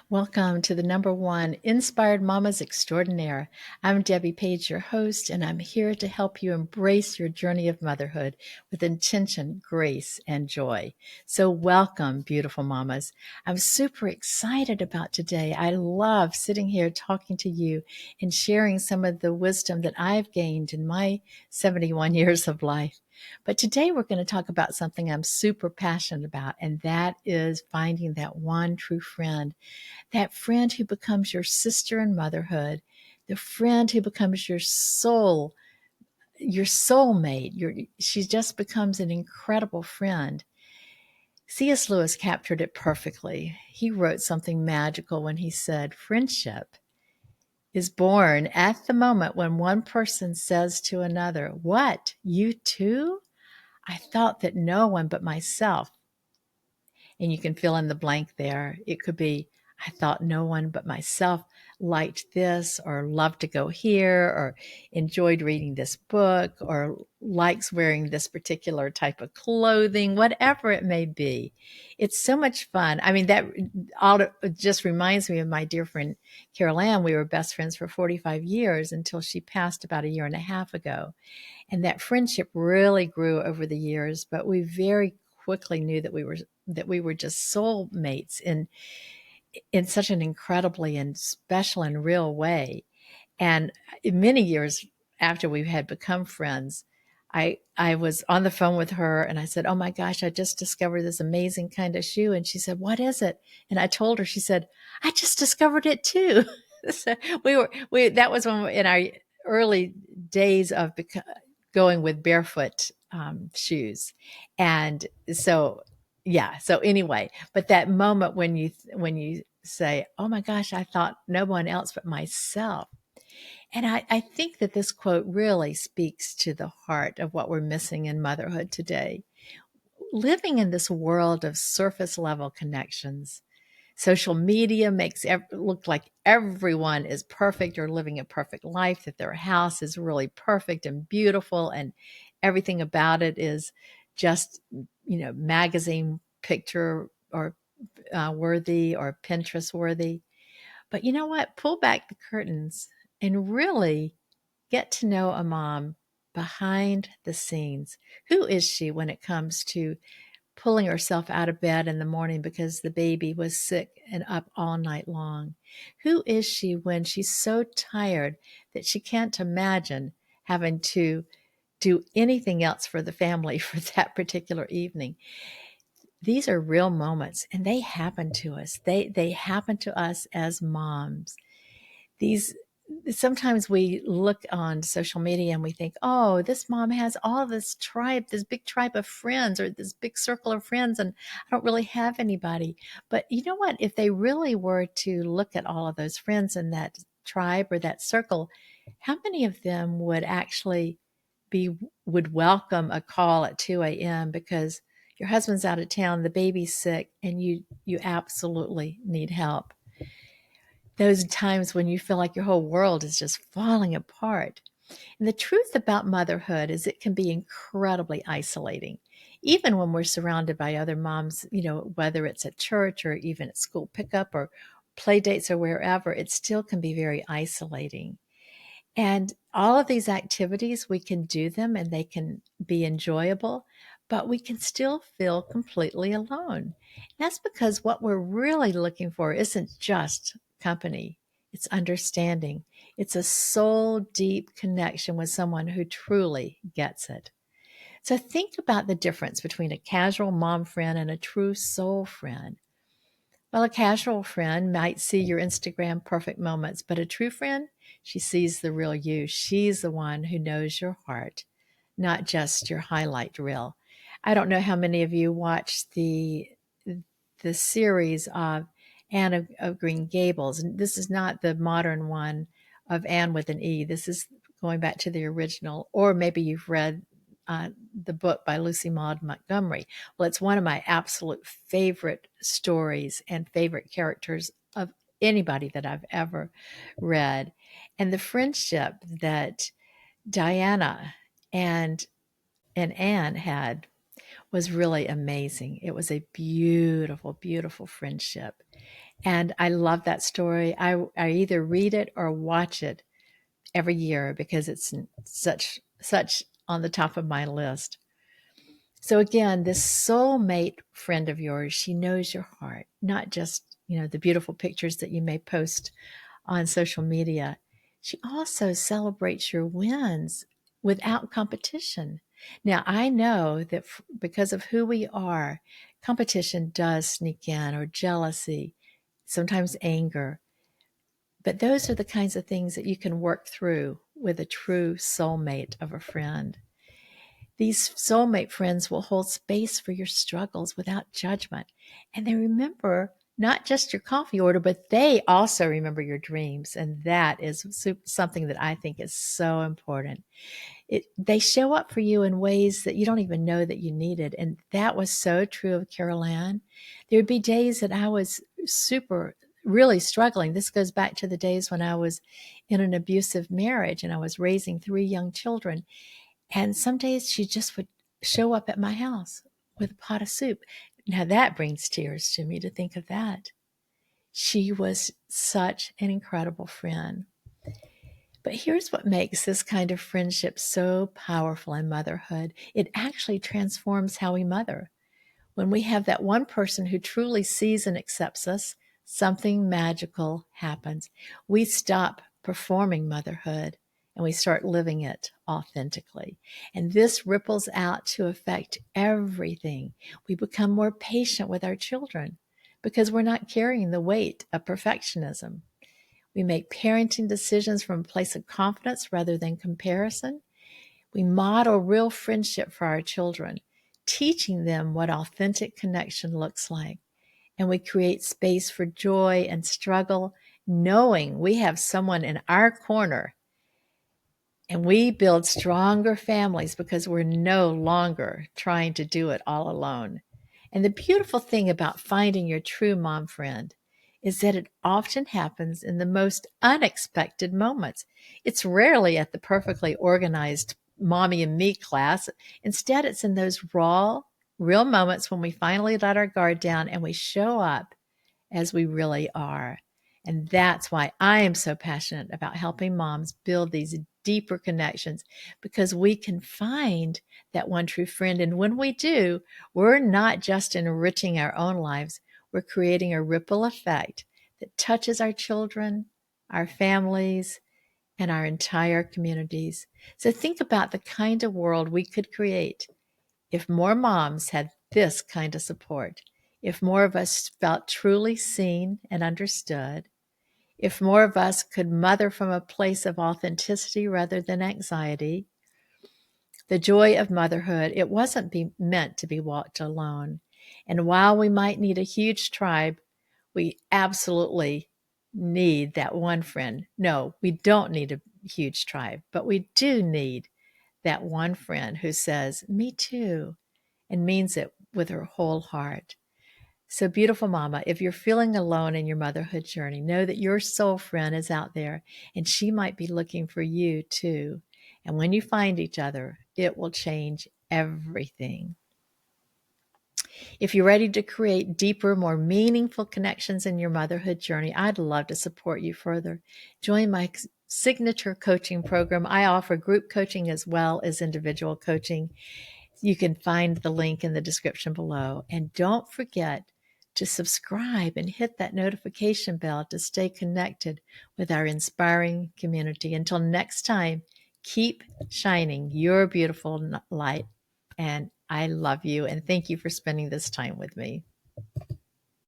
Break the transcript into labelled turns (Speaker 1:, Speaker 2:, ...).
Speaker 1: Welcome to the number one Inspired Mamas Extraordinaire. I'm Debbie Page, your host, and I'm here to help you embrace your journey of motherhood with intention, grace, and joy. So, welcome, beautiful mamas. I'm super excited about today. I love sitting here talking to you and sharing some of the wisdom that I've gained in my 71 years of life. But today we're going to talk about something I'm super passionate about, and that is finding that one true friend, that friend who becomes your sister in motherhood, the friend who becomes your soulmate. She just becomes an incredible friend. C.S. Lewis captured it perfectly. He wrote something magical when he said, friendship is born at the moment when one person says to another, "What, you too? I thought that no one but myself." And you can fill in the blank there. It could be, I thought no one but myself liked this, or loved to go here, or enjoyed reading this book, or likes wearing this particular type of clothing, whatever it may be. It's so much fun. I mean, that all just reminds me of my dear friend Carol Ann. We were best friends for 45 years until she passed about a year and a half ago. And that friendship really grew over the years, but we very quickly knew that we were just soulmates in such an incredibly and special and real way. And many years after we had become friends, I was on the phone with her and I said, "Oh my gosh, I just discovered this amazing kind of shoe." And she said, "What is it?" And I told her. She said, "I just discovered it too." So that was when in our early days of going with barefoot shoes. And so, yeah. So anyway, but that moment when you say, "Oh my gosh, I thought no one else but myself." And I think that this quote really speaks to the heart of what we're missing in motherhood today. Living in this world of surface level connections, social media makes it look like everyone is perfect or living a perfect life, that their house is really perfect and beautiful, and everything about it is just, magazine picture or worthy or Pinterest worthy. But you know what? Pull back the curtains and really get to know a mom behind the scenes. Who is she when it comes to pulling herself out of bed in the morning because the baby was sick and up all night long? Who is she when she's so tired that she can't imagine having to do anything else for the family for that particular evening? These are real moments and they happen to us. They happen to us as moms. These Sometimes we look on social media and we think, "Oh, this mom has all this tribe, this big tribe of friends, or this big circle of friends, and I don't really have anybody." But you know what? If they really were to look at all of those friends in that tribe or that circle, how many of them would actually be would welcome a call at 2 a.m. because your husband's out of town, the baby's sick, and you absolutely need help? Those times when you feel like your whole world is just falling apart. And the truth about motherhood is it can be incredibly isolating. Even when we're surrounded by other moms, whether it's at church or even at school pickup or play dates or wherever, it still can be very isolating. And all of these activities, we can do them and they can be enjoyable, but we can still feel completely alone. And that's because what we're really looking for isn't just company, it's understanding. It's a soul deep connection with someone who truly gets it. So think about the difference between a casual mom friend and a true soul friend. Well, a casual friend might see your Instagram perfect moments, but a true friend, she sees the real you. She's the one who knows your heart, not just your highlight reel. I don't know how many of you watched the series of Anne of Green Gables. And this is not the modern one of Anne with an E. This is going back to the original, or maybe you've read the book by Lucy Maud Montgomery. Well, it's one of my absolute favorite stories and favorite characters of anybody that I've ever read. And the friendship that Diana and Anne had was really amazing. It was a beautiful, beautiful friendship. And I love that story. I either read it or watch it every year because it's such on the top of my list. So again, this soulmate friend of yours, she knows your heart, not just, the beautiful pictures that you may post on social media. She also celebrates your wins without competition. Now, I know that because of who we are, competition does sneak in, or jealousy, sometimes anger. But those are the kinds of things that you can work through with a true soulmate of a friend. These soulmate friends will hold space for your struggles without judgment. And they remember not just your coffee order, but they also remember your dreams. And that is something that I think is so important. They show up for you in ways that you don't even know that you needed. And that was so true of Carol Ann. There'd be days that I was really struggling. This goes back to the days when I was in an abusive marriage and I was raising 3 young children. And some days she just would show up at my house with a pot of soup. Now that brings tears to me to think of that. She was such an incredible friend. But here's what makes this kind of friendship so powerful in motherhood. It actually transforms how we mother. When we have that one person who truly sees and accepts us, something magical happens. We stop performing motherhood and we start living it authentically. And this ripples out to affect everything. We become more patient with our children because we're not carrying the weight of perfectionism. We make parenting decisions from a place of confidence rather than comparison. We model real friendship for our children, teaching them what authentic connection looks like. And we create space for joy and struggle, knowing we have someone in our corner. And we build stronger families because we're no longer trying to do it all alone. And the beautiful thing about finding your true mom friend is that it often happens in the most unexpected moments. It's rarely at the perfectly organized mommy and me class. Instead, it's in those raw, real moments when we finally let our guard down and we show up as we really are. And that's why I am so passionate about helping moms build these deeper connections, because we can find that one true friend. And when we do, we're not just enriching our own lives, we're creating a ripple effect that touches our children, our families, and our entire communities. So think about the kind of world we could create if more moms had this kind of support, if more of us felt truly seen and understood, if more of us could mother from a place of authenticity rather than anxiety. The joy of motherhood, it wasn't meant to be walked alone. And while we might need a huge tribe, we absolutely need that one friend. No, we don't need a huge tribe, but we do need that one friend who says, "Me too," and means it with her whole heart. So, beautiful mama, if you're feeling alone in your motherhood journey, know that your soul friend is out there and she might be looking for you too. And when you find each other, it will change everything. If you're ready to create deeper, more meaningful connections in your motherhood journey, I'd love to support you further. Join my signature coaching program. I offer group coaching as well as individual coaching. You can find the link in the description below. And don't forget to subscribe and hit that notification bell to stay connected with our inspiring community. Until next time, keep shining your beautiful light. And I love you and thank you for spending this time with me.